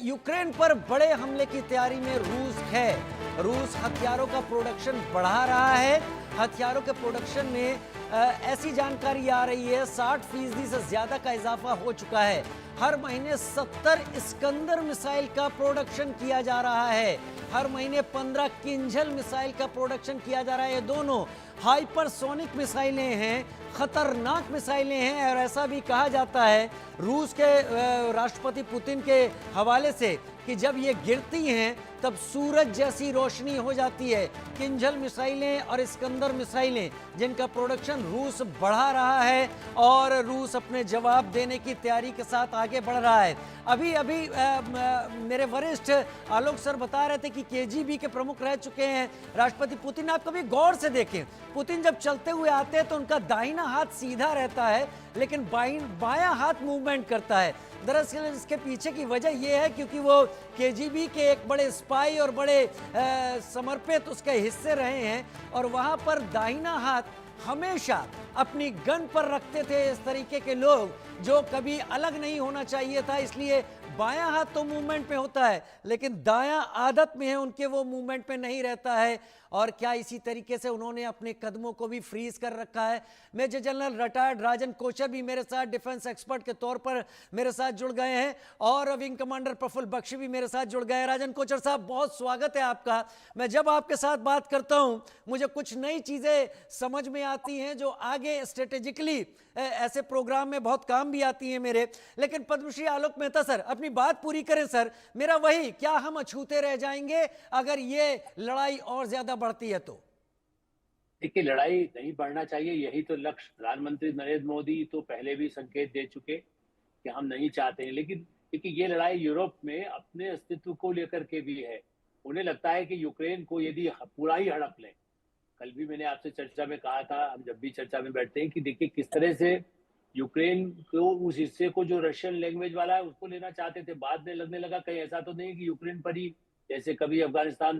Ukraine पर बड़े हमले की तैयारी में रूस है। रूस हथियारों का प्रोडक्शन बढ़ा रहा है। हथियारों के प्रोडक्शन में ऐसी जानकारी आ रही है 60% से ज्यादा का इजाफा हो चुका है। हर महीने 70 इस्कंदर मिसाइल का प्रोडक्शन किया जा रहा है। हर महीने 15 किंजल मिसाइल का प्रोडक्शन किया जा रहा है। ये दोनों हाइपरसोनिक मिसाइलें हैं, खतरनाक मिसाइलें हैं। और ऐसा भी कहा जाता है रूस के राष्ट्रपति पुतिन के हवाले से कि जब ये गिरती हैं तब सूरज जैसी रोशनी हो जाती है। किंजल मिसाइलें और इस्कंदर मिसाइलें जिनका प्रोडक्शन रूस बढ़ा रहा है और रूस अपने जवाब देने की तैयारी के साथ आगे बढ़ रहा है। अभी अभी मेरे वरिष्ठ आलोक सर बता रहे थे कि केजीबी के प्रमुख रह चुके हैं राष्ट्रपति पुतिन। आप कभी गौर से देखें, पुतिन जब चलते हुए आते हैं तो उनका दाहिना हाथ सीधा रहता है लेकिन बायां हाथ मूवमेंट करता है। दरअसल इसके पीछे की वजह यह है क्योंकि वो केजीबी के एक बड़े स्पाई और बड़े समर्पित उसके हिस्से रहे हैं और वहां पर दाहिना हाथ हमेशा अपनी गन पर रखते थे इस तरीके के लोग, जो कभी अलग नहीं होना चाहिए था। इसलिए बायां हाथ तो मूवमेंट में होता है लेकिन दायां आदत में है उनके, वो मूवमेंट में नहीं रहता है। और क्या इसी तरीके से उन्होंने अपने कदमों को भी फ्रीज कर रखा है। मेजर जनरल रिटायर्ड राजन कोचर भी मेरे साथ डिफेंस एक्सपर्ट के तौर पर मेरे साथ जुड़ गए हैं और विंग कमांडर प्रफुल्ल बख्शी भी मेरे साथ जुड़ गए हैं। राजन कोचर साहब, बहुत स्वागत है आपका। मैं जब आपके साथ बात करता हूं मुझे कुछ नई चीजें समझ में आती हैं जो आगे स्ट्रेटेजिकली ऐसे प्रोग्राम में बहुत काम भी आती हैं मेरे। लेकिन पद्मश्री आलोक मेहता सर, अपनी बात पूरी करें सर। मेरा वही, क्या हम अछूते रह जाएंगे अगर ये लड़ाई और ज्यादा बढ़ती है तो? देखिए, लड़ाई नहीं बढ़ना चाहिए, यही तो लक्ष्य प्रधानमंत्री नरेंद्र मोदी तो पहले भी संकेत दे चुके कि हम नहीं चाहते हैं। लेकिन देखिए, ये लड़ाई यूरोप में अपने अस्तित्व को लेकर के भी है। उन्हें लगता है कि यूक्रेन को यदि पूरा ही हड़प लें, कल भी मैंने आपसे चर्चा में कहा था, हम जब भी चर्चा में बैठते हैं कि देखिए किस तरह से यूक्रेन को उस हिस्से को जो रशियन लैंग्वेज वाला है उसको लेना चाहते थे। बाद में लगने लगा कहीं ऐसा तो नहीं कि यूक्रेन पर ही, जैसे कभी अफगानिस्तान